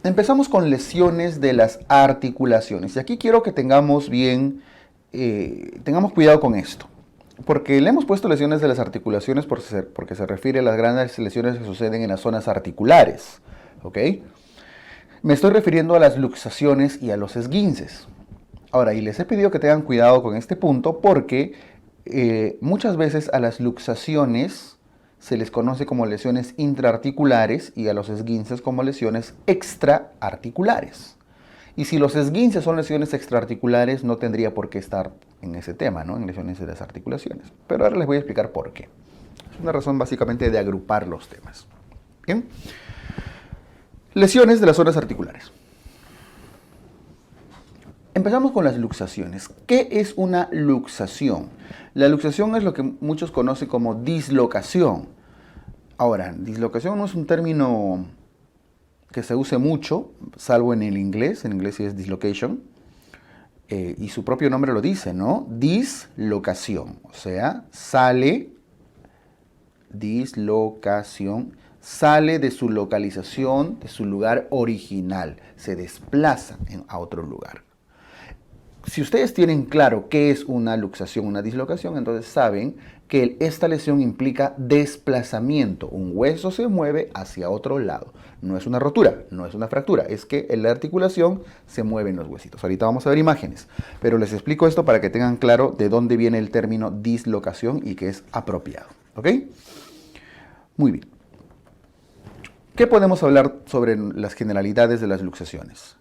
Empezamos con lesiones de las articulaciones. Y aquí quiero que tengamos tengamos cuidado con esto. Porque le hemos puesto lesiones de las articulaciones porque se refiere a las grandes lesiones que suceden en las zonas articulares. ¿Ok? Me estoy refiriendo a las luxaciones y a los esguinces. Ahora, y les he pedido que tengan cuidado con este punto porque muchas veces a las luxaciones se les conoce como lesiones intraarticulares y a los esguinces como lesiones extraarticulares. Y si los esguinces son lesiones extraarticulares, no tendría por qué estar en ese tema, ¿no? En lesiones de las articulaciones. Pero ahora les voy a explicar por qué. Es una razón básicamente de agrupar los temas. ¿Bien? Lesiones de las zonas articulares. Empezamos con las luxaciones. ¿Qué es una luxación? La luxación es lo que muchos conocen como dislocación. Ahora, dislocación no es un término que se use mucho, salvo en el inglés. En inglés sí es dislocation. Y su propio nombre lo dice, ¿no? Dislocación. O sea, dislocación, sale de su localización, de su lugar original. Se desplaza a otro lugar. Si ustedes tienen claro qué es una luxación, una dislocación, entonces saben que esta lesión implica desplazamiento. Un hueso se mueve hacia otro lado. No es una rotura, no es una fractura, es que en la articulación se mueven los huesitos. Ahorita vamos a ver imágenes, pero les explico esto para que tengan claro de dónde viene el término dislocación y que es apropiado. ¿Ok? Muy bien. ¿Qué podemos hablar sobre las generalidades de las luxaciones?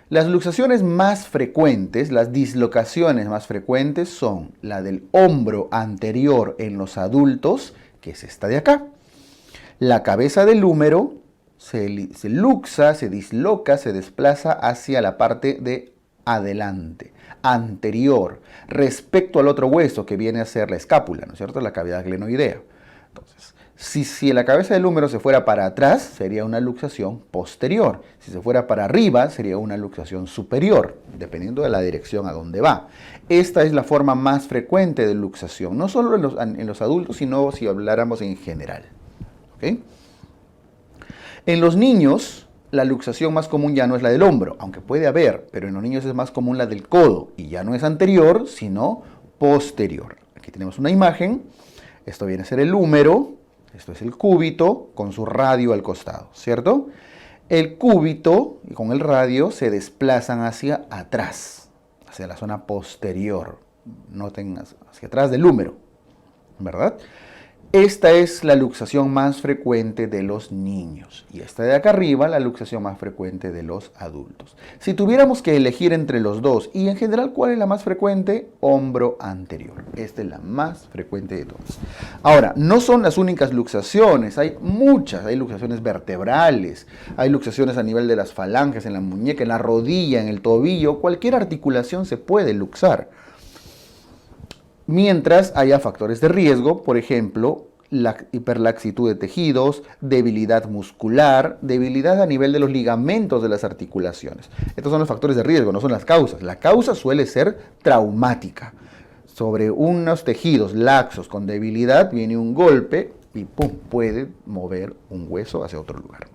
Las luxaciones más frecuentes, las dislocaciones más frecuentes son la del hombro anterior en los adultos, que es esta de acá. La cabeza del húmero se luxa, se disloca, se desplaza hacia la parte de adelante, anterior, respecto al otro hueso que viene a ser la escápula, ¿no es cierto? La cavidad glenoidea. Entonces, si la cabeza del húmero se fuera para atrás, sería una luxación posterior. Si se fuera para arriba, sería una luxación superior, dependiendo de la dirección a donde va. Esta es la forma más frecuente de luxación, no solo en los adultos, sino si habláramos en general. ¿Okay? En los niños, la luxación más común ya no es la del hombro, aunque puede haber, pero en los niños es más común la del codo, y ya no es anterior, sino posterior. Aquí tenemos una imagen. Esto viene a ser el húmero. Esto es el cúbito con su radio al costado, ¿cierto? El cúbito con el radio se desplazan hacia atrás, hacia la zona posterior. Noten, hacia atrás del húmero, ¿verdad? Esta es la luxación más frecuente de los niños. Y esta de acá arriba, la luxación más frecuente de los adultos. Si tuviéramos que elegir entre los dos, y en general, ¿cuál es la más frecuente? Hombro anterior. Esta es la más frecuente de todas. Ahora, no son las únicas luxaciones. Hay muchas. Hay luxaciones vertebrales. Hay luxaciones a nivel de las falanges, en la muñeca, en la rodilla, en el tobillo. Cualquier articulación se puede luxar. Mientras haya factores de riesgo, por ejemplo, la hiperlaxitud de tejidos, debilidad muscular, debilidad a nivel de los ligamentos de las articulaciones. Estos son los factores de riesgo, no son las causas. La causa suele ser traumática. Sobre unos tejidos laxos con debilidad viene un golpe y ¡pum!, puede mover un hueso hacia otro lugar.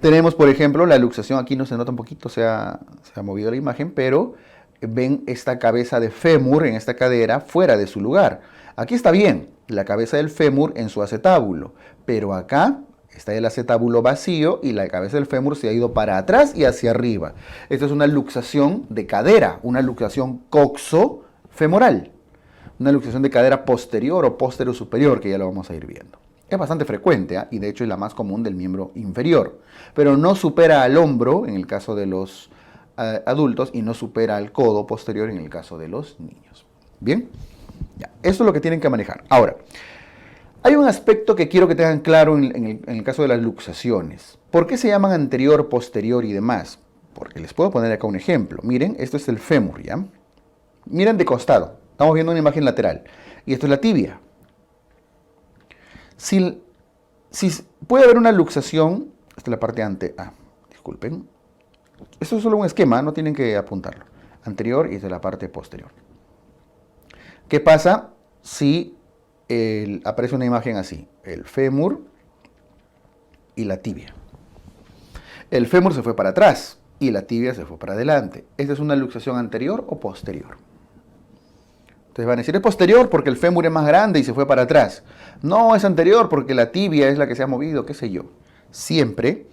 Tenemos, por ejemplo, la luxación. Aquí no se nota un poquito, se ha movido la imagen, pero ven esta cabeza de fémur en esta cadera fuera de su lugar. Aquí está bien, la cabeza del fémur en su acetábulo, pero acá está el acetábulo vacío y la cabeza del fémur se ha ido para atrás y hacia arriba. Esto es una luxación de cadera, una luxación coxofemoral, una luxación de cadera posterior o posterior superior, que ya lo vamos a ir viendo. Es bastante frecuente, y de hecho es la más común del miembro inferior, pero no supera al hombro en el caso de los adultos y no supera al codo posterior en el caso de los niños. Bien, ya, esto es lo que tienen que manejar. Ahora, hay un aspecto que quiero que tengan claro en el caso de las luxaciones. ¿Por qué se llaman anterior, posterior y demás? Porque les puedo poner acá un ejemplo. Miren, esto es el fémur, ¿ya? Miren de costado, estamos viendo una imagen lateral. Y esto es la tibia. Si puede haber una luxación, esta es la parte disculpen. Esto es solo un esquema, no tienen que apuntarlo. Anterior y esta es la parte posterior. ¿Qué pasa si aparece una imagen así? El fémur y la tibia. El fémur se fue para atrás y la tibia se fue para adelante. ¿Esta es una luxación anterior o posterior? Entonces van a decir, es posterior porque el fémur es más grande y se fue para atrás. No, es anterior porque la tibia es la que se ha movido, qué sé yo. Siempre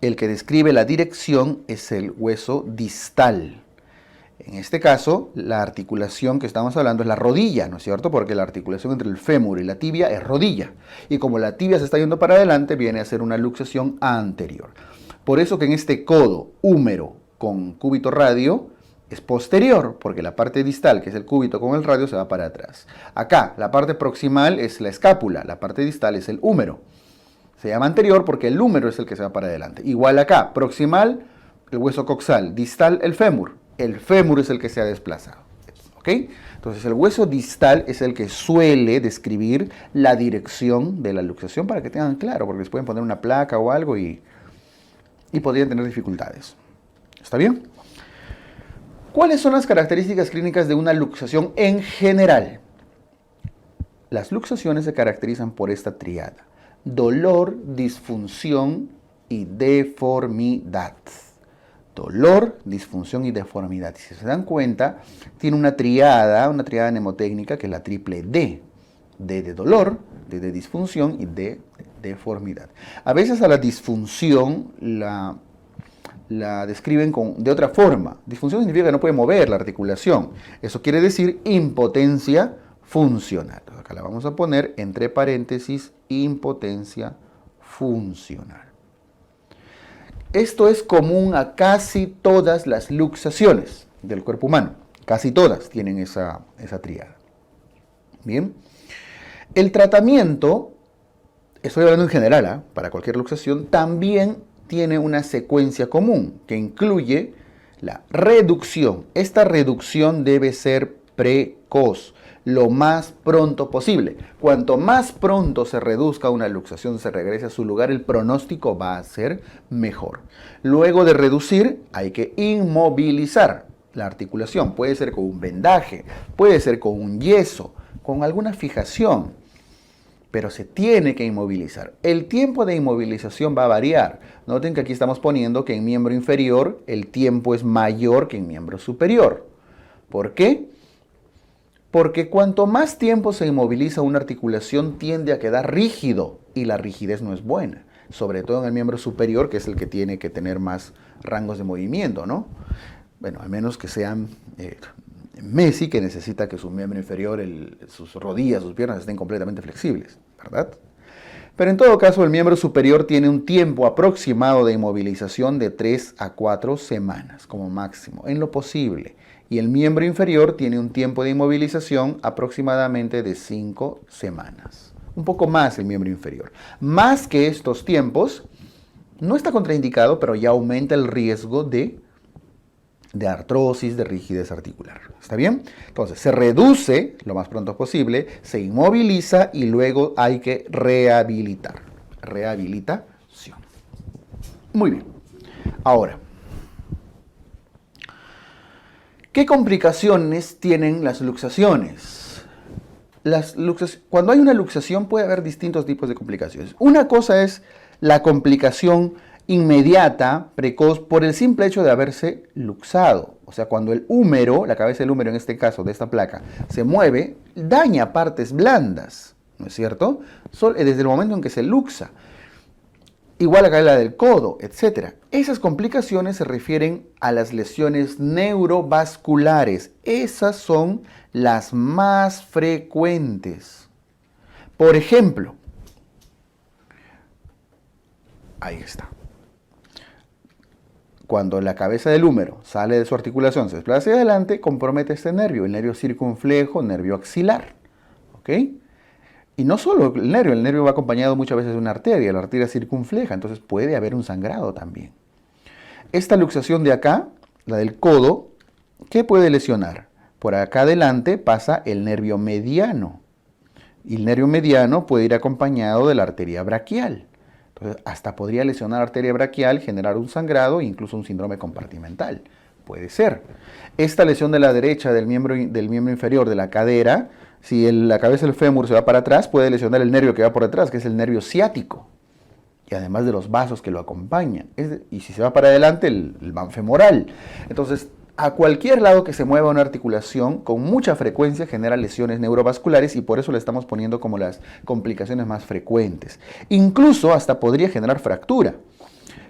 el que describe la dirección es el hueso distal. En este caso, la articulación que estamos hablando es la rodilla, ¿no es cierto? Porque la articulación entre el fémur y la tibia es rodilla. Y como la tibia se está yendo para adelante, viene a ser una luxación anterior. Por eso que en este codo húmero con cúbito radio es posterior, porque la parte distal, que es el cúbito con el radio, se va para atrás. Acá, la parte proximal es la escápula, la parte distal es el húmero. Se llama anterior porque el húmero es el que se va para adelante. Igual acá, proximal, el hueso coxal, distal, el fémur. El fémur es el que se ha desplazado. ¿Ok? Entonces el hueso distal es el que suele describir la dirección de la luxación para que tengan claro, porque les pueden poner una placa o algo y podrían tener dificultades. ¿Está bien? ¿Cuáles son las características clínicas de una luxación en general? Las luxaciones se caracterizan por esta tríada: dolor, disfunción y deformidad. Dolor, disfunción y deformidad. Si se dan cuenta, tiene una triada mnemotécnica que es la triple D. D de dolor, D de disfunción y D de deformidad. A veces a la disfunción la describen de otra forma. Disfunción significa que no puede mover la articulación. Eso quiere decir impotencia funcional. Acá la vamos a poner entre paréntesis, impotencia funcional. Esto es común a casi todas las luxaciones del cuerpo humano. Casi todas tienen esa tríada. Bien. El tratamiento, estoy hablando en general, para cualquier luxación, también tiene una secuencia común que incluye la reducción. Esta reducción debe ser precoz, lo más pronto posible. Cuanto más pronto se reduzca una luxación, se regrese a su lugar, el pronóstico va a ser mejor. Luego de reducir, hay que inmovilizar la articulación. Puede ser con un vendaje, puede ser con un yeso, con alguna fijación, pero se tiene que inmovilizar. El tiempo de inmovilización va a variar. Noten que aquí estamos poniendo que en miembro inferior el tiempo es mayor que en miembro superior. ¿Por qué? Porque cuanto más tiempo se inmoviliza una articulación, tiende a quedar rígido y la rigidez no es buena, sobre todo en el miembro superior, que es el que tiene que tener más rangos de movimiento, ¿no? Bueno, al menos que sean Messi, que necesita que su miembro inferior, sus rodillas, sus piernas estén completamente flexibles, ¿verdad? Pero en todo caso, el miembro superior tiene un tiempo aproximado de inmovilización de 3 a 4 semanas como máximo, en lo posible. Y el miembro inferior tiene un tiempo de inmovilización aproximadamente de 5 semanas. Un poco más el miembro inferior. Más que estos tiempos, no está contraindicado, pero ya aumenta el riesgo de artrosis, de rigidez articular. ¿Está bien? Entonces, se reduce lo más pronto posible, se inmoviliza y luego hay que rehabilitar. Rehabilitación. Muy bien. Ahora, ¿qué complicaciones tienen las luxaciones? Cuando hay una luxación puede haber distintos tipos de complicaciones. Una cosa es la complicación inmediata, precoz, por el simple hecho de haberse luxado. O sea, cuando el húmero, la cabeza del húmero en este caso, de esta placa, se mueve, daña partes blandas, ¿no es cierto? Desde el momento en que se luxa. Igual acá la del codo, etc. Esas complicaciones se refieren a las lesiones neurovasculares. Esas son las más frecuentes. Por ejemplo, ahí está. Cuando la cabeza del húmero sale de su articulación, se desplaza hacia adelante, compromete este nervio, el nervio circunflejo, nervio axilar. ¿Ok? Y no solo el nervio va acompañado muchas veces de una arteria, la arteria circunfleja, entonces puede haber un sangrado también. Esta luxación de acá, la del codo, ¿qué puede lesionar? Por acá adelante pasa el nervio mediano. Y el nervio mediano puede ir acompañado de la arteria braquial. Entonces, hasta podría lesionar la arteria braquial, generar un sangrado e incluso un síndrome compartimental. Puede ser. Esta lesión de la derecha del miembro inferior de la cadera, si la cabeza del fémur se va para atrás, puede lesionar el nervio que va por detrás, que es el nervio ciático. y además de los vasos que lo acompañan. Y si se va para adelante, el van femoral. Entonces, a cualquier lado que se mueva una articulación, con mucha frecuencia genera lesiones neurovasculares y por eso le estamos poniendo como las complicaciones más frecuentes. Incluso hasta podría generar fractura.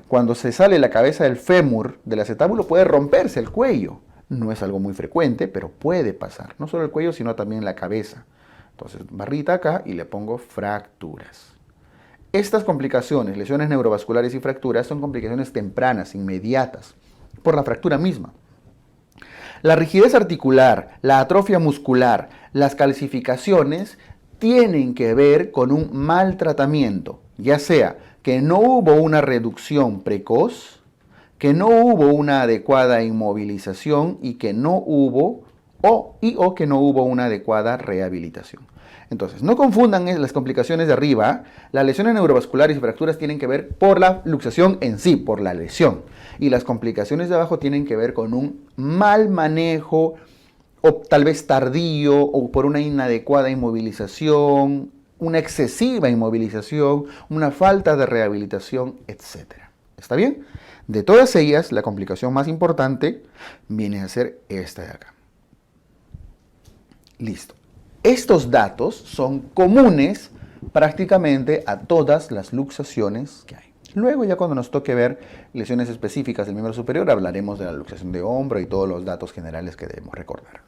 Cuando se sale la cabeza del fémur del acetábulo puede romperse el cuello. No es algo muy frecuente, pero puede pasar. No solo el cuello, sino también la cabeza. Entonces, barrita acá y le pongo fracturas. Estas complicaciones, lesiones neurovasculares y fracturas, son complicaciones tempranas, inmediatas, por la fractura misma. La rigidez articular, la atrofia muscular, las calcificaciones tienen que ver con un mal tratamiento, ya sea que no hubo una reducción precoz, que no hubo una adecuada inmovilización y que no hubo o que no hubo una adecuada rehabilitación. Entonces, no confundan las complicaciones de arriba. Las lesiones neurovasculares y fracturas tienen que ver por la luxación en sí, por la lesión. Y las complicaciones de abajo tienen que ver con un mal manejo, o tal vez tardío, o por una inadecuada inmovilización, una excesiva inmovilización, una falta de rehabilitación, etc. ¿Está bien? De todas ellas, la complicación más importante viene a ser esta de acá. Listo. Estos datos son comunes prácticamente a todas las luxaciones que hay. Luego, ya cuando nos toque ver lesiones específicas del miembro superior, hablaremos de la luxación de hombro y todos los datos generales que debemos recordar.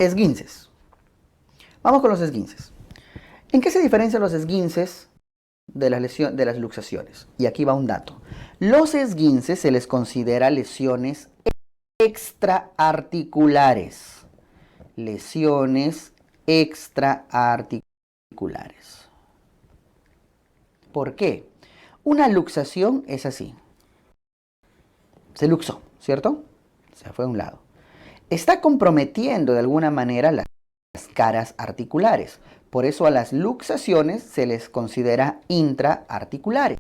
Esguinces. Vamos con los esguinces. ¿En qué se diferencian los esguinces de las luxaciones? Y aquí va un dato. Los esguinces se les considera lesiones extraarticulares. Lesiones extraarticulares. ¿Por qué? Una luxación es así. Se luxó, ¿cierto? Se fue a un lado. Está comprometiendo de alguna manera las caras articulares. Por eso a las luxaciones se les considera intraarticulares.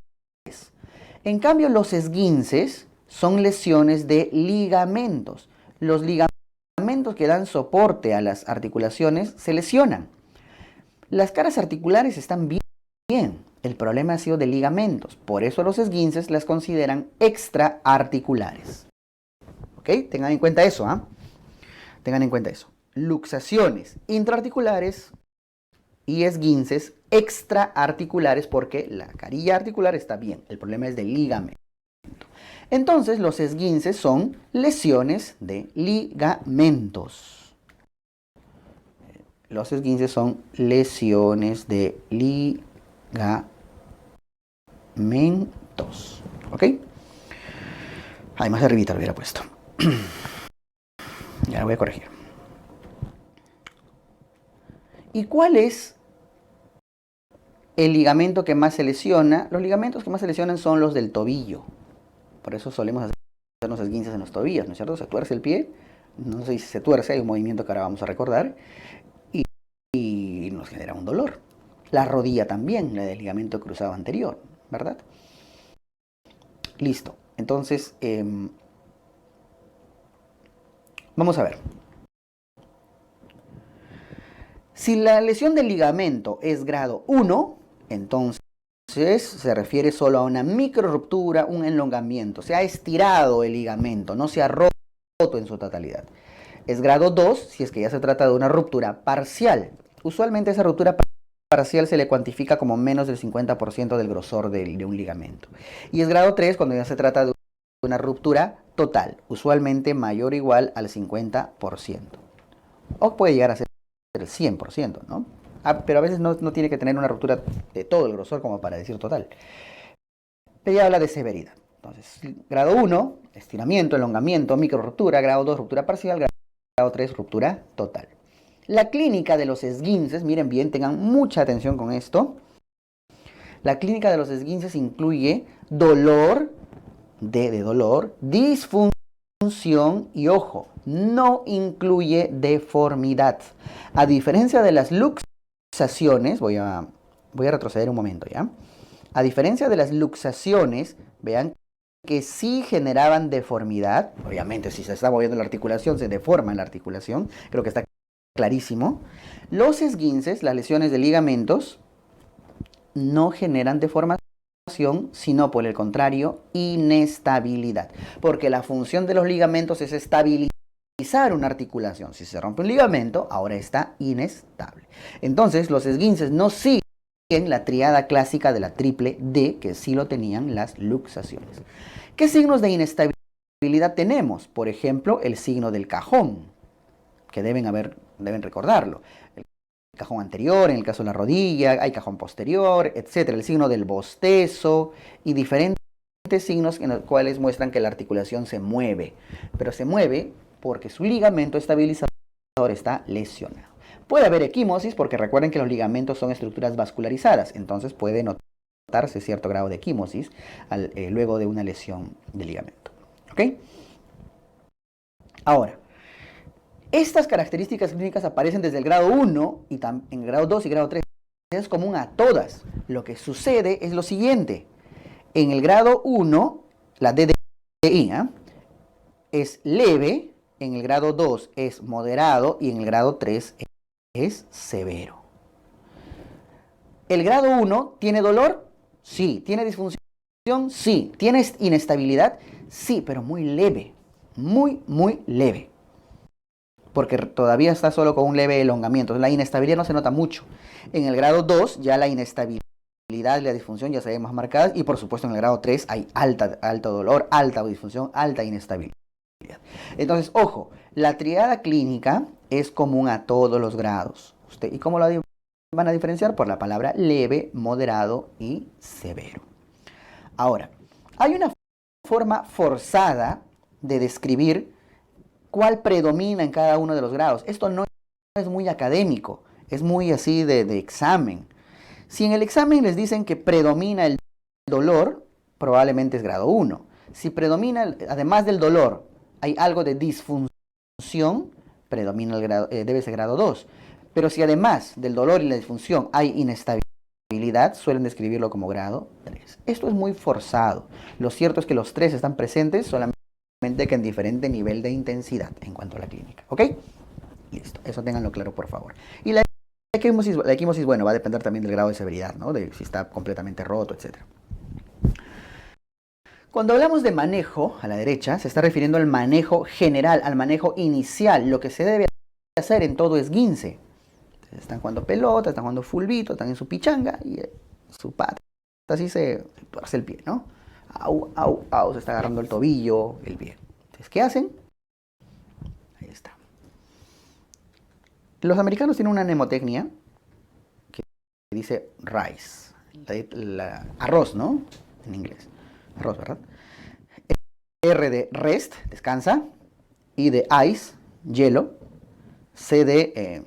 En cambio, los esguinces son lesiones de ligamentos. Los ligamentos que dan soporte a las articulaciones se lesionan. Las caras articulares están bien. El problema ha sido de ligamentos. Por eso los esguinces las consideran extraarticulares. ¿Ok? Tengan en cuenta eso, ¿ah? Tengan en cuenta eso. Luxaciones intraarticulares y esguinces extraarticulares porque la carilla articular está bien. El problema es del ligamento. Entonces, los esguinces son lesiones de ligamentos. Los esguinces son lesiones de ligamentos. ¿Ok? Ahí más arribita lo hubiera puesto. Ya lo voy a corregir. ¿Y cuál es el ligamento que más se lesiona? Los ligamentos que más se lesionan son los del tobillo. Por eso solemos hacernos esguinces en los tobillos, ¿no es cierto? Se tuerce el pie, no sé si se tuerce, hay un movimiento que ahora vamos a recordar, y nos genera un dolor. La rodilla también, la del ligamento cruzado anterior, ¿verdad? Listo. Entonces, vamos a ver. Si la lesión del ligamento es grado 1, entonces se refiere solo a una micro ruptura, un elongamiento. Se ha estirado el ligamento, no se ha roto en su totalidad. Es grado 2 si es que ya se trata de una ruptura parcial. Usualmente esa ruptura parcial se le cuantifica como menos del 50% del grosor de un ligamento. Y es grado 3 cuando ya se trata de una ruptura total, usualmente mayor o igual al 50%. O puede llegar a ser el 100%, ¿no? Pero a veces no tiene que tener una ruptura de todo el grosor como para decir total. Pero ya habla de severidad. Entonces, grado 1, estiramiento, elongamiento, micro ruptura. Grado 2, ruptura parcial. Grado 3, ruptura total. La clínica de los esguinces, miren bien, tengan mucha atención con esto. La clínica de los esguinces incluye dolor D de dolor, disfunción y ojo, no incluye deformidad. A diferencia de las luxaciones, voy a retroceder un momento ya. A diferencia de las luxaciones, vean que sí generaban deformidad. Obviamente, si se está moviendo la articulación, se deforma la articulación. Creo que está clarísimo. Los esguinces, las lesiones de ligamentos, no generan deformación, sino por el contrario, inestabilidad. Porque la función de los ligamentos es estabilizar una articulación. Si se rompe un ligamento, ahora está inestable. Entonces, los esguinces no siguen la triada clásica de la triple D, que sí lo tenían las luxaciones. ¿Qué signos de inestabilidad tenemos? Por ejemplo, el signo del cajón, que deben recordarlo. El cajón anterior, en el caso de la rodilla, hay cajón posterior, etc. El signo del bostezo y diferentes signos en los cuales muestran que la articulación se mueve. Pero se mueve porque su ligamento estabilizador está lesionado. Puede haber equimosis porque recuerden que los ligamentos son estructuras vascularizadas, entonces puede notarse cierto grado de equimosis luego de una lesión de ligamento. ¿Ok? Ahora, estas características clínicas aparecen desde el grado 1 y en el grado 2 y grado 3. Es común a todas. Lo que sucede es lo siguiente. En el grado 1, la DDI es leve, en el grado 2 es moderado y en el grado 3 es severo. ¿El grado 1 tiene dolor? Sí. ¿Tiene disfunción? Sí. ¿Tiene inestabilidad? Sí, pero muy leve. Muy, muy leve. Porque todavía está solo con un leve elongamiento. La inestabilidad no se nota mucho. En el grado 2 ya la inestabilidad y la disfunción ya se ven más marcadas. Y por supuesto en el grado 3 hay alto dolor, alta disfunción, alta inestabilidad. Entonces, ojo, la triada clínica es común a todos los grados. ¿Y cómo lo van a diferenciar? Por la palabra leve, moderado y severo. Ahora, hay una forma forzada de describir cuál predomina en cada uno de los grados. Esto no es muy académico, es muy así de examen. Si en el examen les dicen que predomina el dolor, probablemente es grado 1. Si predomina, además del dolor, hay algo de disfunción, predomina debe ser grado 2. Pero si además del dolor y la disfunción hay inestabilidad, suelen describirlo como grado 3. Esto es muy forzado. Lo cierto es que los 3 están presentes, solamente que en diferente nivel de intensidad en cuanto a la clínica. ¿Ok? Listo. Eso ténganlo claro, por favor. Y la equimosis, bueno, va a depender también del grado de severidad, ¿no? De si está completamente roto, etc. Cuando hablamos de manejo, a la derecha, se está refiriendo al manejo general, al manejo inicial, lo que se debe hacer en todo esguince. Están jugando pelota, están jugando fulbito, están en su pichanga y su pata así se torce el pie, ¿no? Au, au, au, se está agarrando el tobillo, el pie. Entonces, ¿qué hacen? Ahí está. Los americanos tienen una mnemotecnia que dice rice, arroz, ¿no? En inglés. Arroz, ¿verdad? R de rest, descansa. I de ice, hielo. C de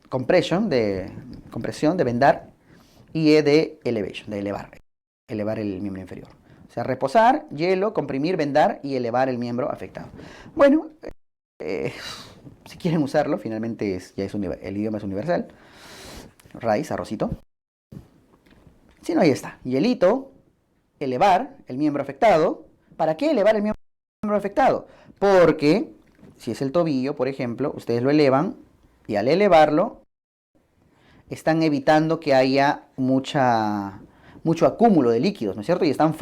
compresión, de vendar. Y E de elevation, de elevar el miembro inferior. O sea, reposar, hielo, comprimir, vendar y elevar el miembro afectado. Bueno, si quieren usarlo, finalmente el idioma es universal. Raíz, arrocito. Si no, ahí está. Hielito, elevar el miembro afectado. ¿Para qué elevar el miembro afectado? Porque si es el tobillo, por ejemplo, ustedes lo elevan y al elevarlo están evitando que haya mucho acúmulo de líquidos, ¿no es cierto? Y están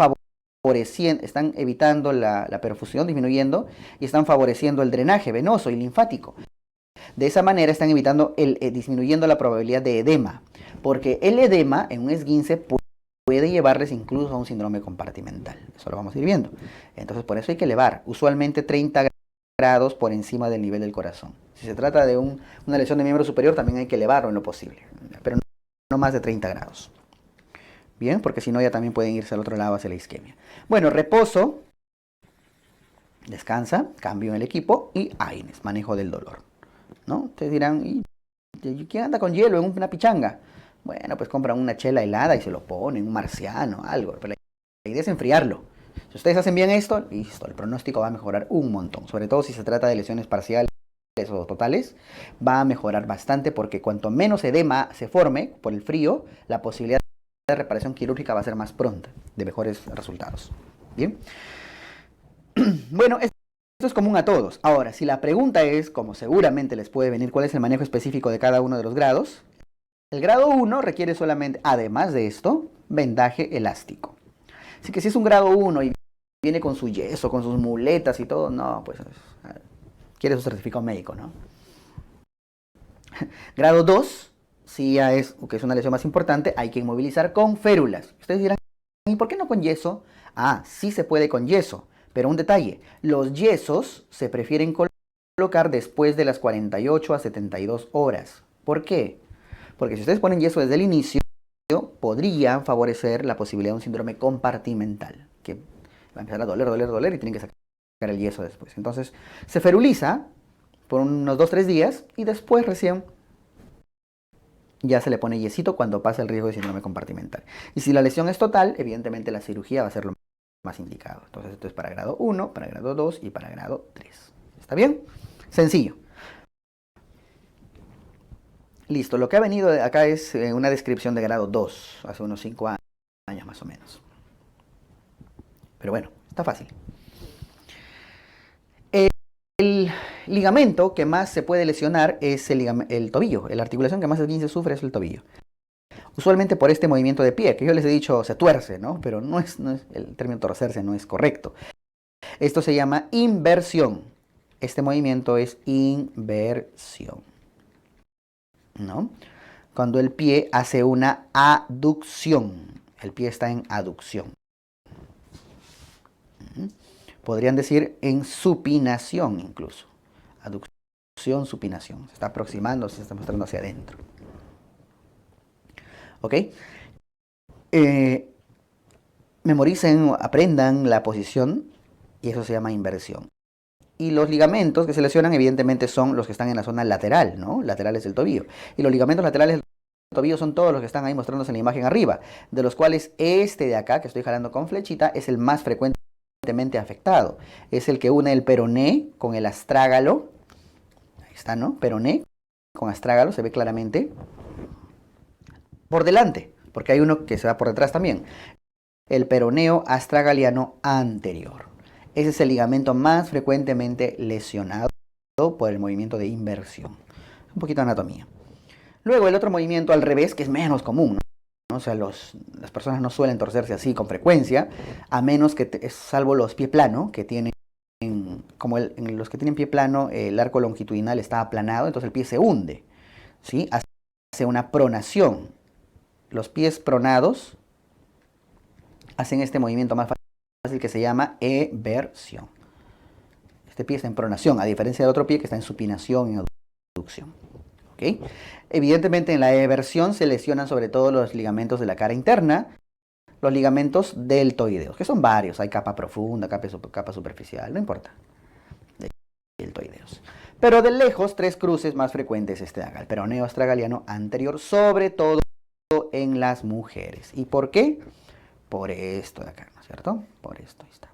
evitando la perfusión, disminuyendo, y están favoreciendo el drenaje venoso y linfático. De esa manera están evitando disminuyendo la probabilidad de edema, porque el edema en un esguince puede llevarles incluso a un síndrome compartimental. Eso lo vamos a ir viendo. Entonces, por eso hay que elevar, usualmente 30 grados por encima del nivel del corazón. Si se trata de una lesión de miembro superior, también hay que elevarlo en lo posible, pero no más de 30 grados. Bien, porque si no ya también pueden irse al otro lado hacia la isquemia. Bueno, reposo, descansa, cambio en el equipo y AINES, manejo del dolor. ¿No? Ustedes dirán, ¿y quién anda con hielo en una pichanga? Bueno, pues compran una chela helada y se lo ponen, un marciano, algo. Pero la idea es enfriarlo. Si ustedes hacen bien esto, listo, el pronóstico va a mejorar un montón. Sobre todo si se trata de lesiones parciales o totales, va a mejorar bastante porque cuanto menos edema se forme por el frío, la posibilidad de reparación quirúrgica va a ser más pronta, de mejores resultados. Bien. Bueno, esto es común a todos. Ahora, si la pregunta es, como seguramente les puede venir, ¿cuál es el manejo específico de cada uno de los grados? El grado 1 requiere solamente, además de esto, vendaje elástico. Así que si es un grado 1 y viene con su yeso, con sus muletas y todo, no, pues quiere su certificado médico, ¿no? Grado 2, si ya es, que es una lesión más importante, hay que inmovilizar con férulas. Ustedes dirán, ¿y por qué no con yeso? Ah, sí se puede con yeso, pero un detalle, los yesos se prefieren colocar después de las 48 a 72 horas. ¿Por qué? Porque si ustedes ponen yeso desde el inicio, podría favorecer la posibilidad de un síndrome compartimental, que va a empezar a doler y tienen que sacar el yeso después. Entonces, se feruliza por unos 2-3 días y después recién ya se le pone yesito cuando pasa el riesgo de síndrome compartimental. Y si la lesión es total, evidentemente la cirugía va a ser lo más indicado. Entonces, esto es para grado 1, para grado 2 y para grado 3. ¿Está bien? Sencillo. Listo, lo que ha venido de acá es una descripción de grado 2, hace unos 5 años más o menos. Pero bueno, está fácil. El ligamento que más se puede lesionar es el tobillo. La articulación que más esguince sufre es el tobillo. Usualmente por este movimiento de pie, que yo les he dicho se tuerce, ¿no? Pero no es el término torcerse no es correcto. Esto se llama inversión. Este movimiento es inversión, ¿no? Cuando el pie hace una aducción. El pie está en aducción. Podrían decir en supinación incluso. Aducción, supinación. Se está aproximando, se está mostrando hacia adentro. ¿Ok? Memoricen, aprendan la posición y eso se llama inversión. Y los ligamentos que se lesionan evidentemente son los que están en la zona lateral, ¿no? Laterales del tobillo. Y los ligamentos laterales del tobillo son todos los que están ahí mostrándose en la imagen arriba, de los cuales este de acá, que estoy jalando con flechita, es el más frecuentemente afectado. Es el que une el peroné con el astrágalo. Ahí está, ¿no? Peroné con astrágalo, se ve claramente. Por delante, porque hay uno que se va por detrás también. El peroneo astragaliano anterior. Ese es el ligamento más frecuentemente lesionado por el movimiento de inversión. Un poquito de anatomía. Luego el otro movimiento al revés, que es menos común, ¿no? O sea, las personas no suelen torcerse así con frecuencia, a menos que, salvo los pie plano, que tienen, como en los que tienen pie plano, el arco longitudinal está aplanado, entonces el pie se hunde, ¿sí? Hace una pronación. Los pies pronados hacen este movimiento más fácil que se llama eversión. Este pie está en pronación, a diferencia del otro pie que está en supinación y aducción. ¿Okay? Evidentemente en la eversión se lesionan sobre todo los ligamentos de la cara interna, los ligamentos deltoideos, que son varios, hay capa profunda, capa superficial, no importa. Deltoideos. Pero de lejos, 3 cruces más frecuentes este de acá, el peroneo astragaliano anterior, sobre todo en las mujeres. ¿Y por qué? Por esto de acá, ¿no es cierto? Por esto, ahí está.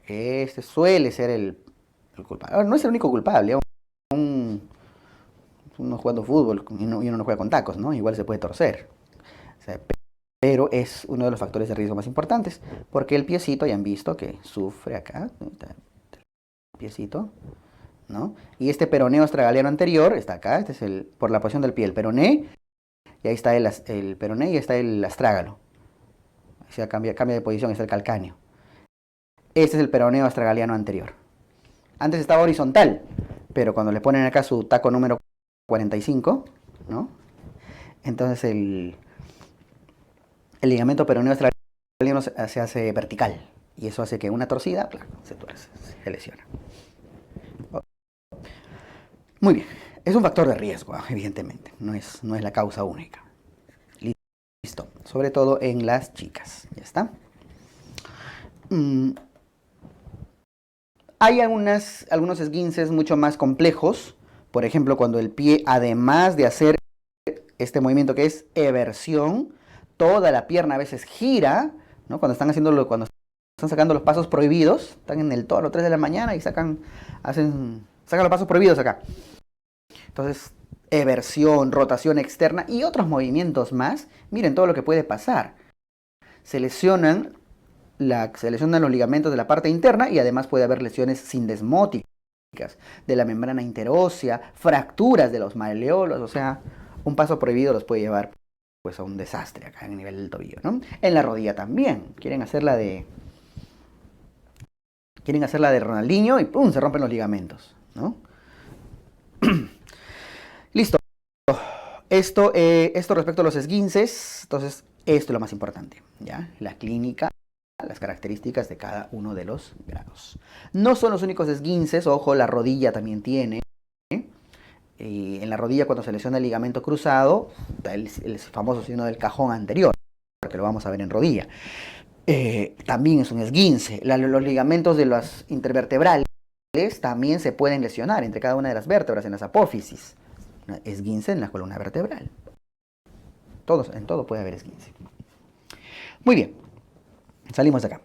Este suele ser el culpable. Ahora, no es el único culpable. Uno jugando fútbol y uno no juega con tacos, ¿no? Igual se puede torcer. O sea, pero es uno de los factores de riesgo más importantes, porque el piecito, ya han visto que sufre acá, el piecito, ¿no? Y este peroneo astragaliano anterior está acá, este es por la posición del pie, el peroné, y ahí está el peroné y ahí está el astrágalo. O sea, cambia de posición, es el calcáneo. Este es el peroneo astragaliano anterior. Antes estaba horizontal, pero cuando le ponen acá su taco número 45, ¿no? Entonces el ligamento peroneo astragaliano se hace vertical. Y eso hace que una torcida, claro, se tuerce, se lesiona. Muy bien. Es un factor de riesgo, evidentemente. No es la causa única. Listo. Sobre todo en las chicas. Ya está. Hay algunos esguinces mucho más complejos. Por ejemplo, cuando el pie, además de hacer este movimiento que es eversión, toda la pierna a veces gira, ¿no? Cuando están sacando los pasos prohibidos, están en el toro a las 3 de la mañana y sacan los pasos prohibidos acá. Entonces, eversión, rotación externa y otros movimientos más. Miren todo lo que puede pasar. Se lesionan los ligamentos de la parte interna y además puede haber lesiones sindesmóticas de la membrana interósea, fracturas de los maleolos, o sea, un paso prohibido los puede llevar pues a un desastre acá en el nivel del tobillo, ¿no? En la rodilla también. Quieren hacer la de Ronaldinho y ¡pum! Se rompen los ligamentos, ¿no? Listo. Esto respecto a los esguinces, entonces esto es lo más importante, ¿ya? La clínica, las características de cada uno de los grados. No son los únicos esguinces, ojo, la rodilla también tiene. Y en la rodilla cuando se lesiona el ligamento cruzado, el famoso signo del cajón anterior, que lo vamos a ver en rodilla. También es un esguince. Los ligamentos de los intervertebrales también se pueden lesionar entre cada una de las vértebras en las apófisis. Esguince en la columna vertebral. En todo puede haber esguince. Muy bien, salimos de acá.